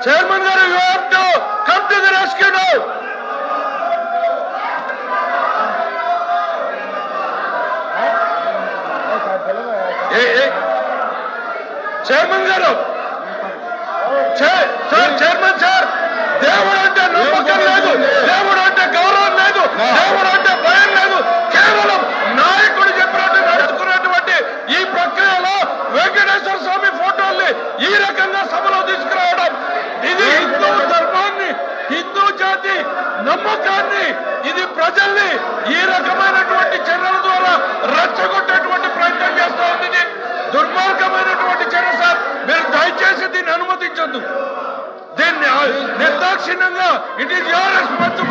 Chairman గారు, you have to come to the rescue now. Chairman గారు, sir chairman sir, దేవుడు అంటే నమ్మకం లేదు, దేవుడు అంటే గౌరవం లేదు, దేవుడు అంటే భయం లేదు. కేవలం నాయకుడు చెప్పినట్టు నడుచుకున్నటువంటి ఈ ప్రక్రియలో వెంకటేశ్వర స్వామి ఫోటోల్ని ఈ రకంగా సభలో తీసుకురావడం, ఇది హిందూ ధర్మాన్ని, హిందూ జాతి నమ్మకాన్ని, ఇది ప్రజల్ని ఈ రకమైనటువంటి చర్యల ద్వారా రెచ్చగొట్టేటువంటి ప్రయత్నం చేస్తా ఉంది. ఇది దుర్మార్గమైనటువంటి చర్య సార్. మీరు దయచేసి దీన్ని అనుమతించొద్దు. దీన్ని నిర్దాక్షిణ్యంగా, ఇట్ ఈస్ యువర్ రెస్పాన్సిబిలిటీ.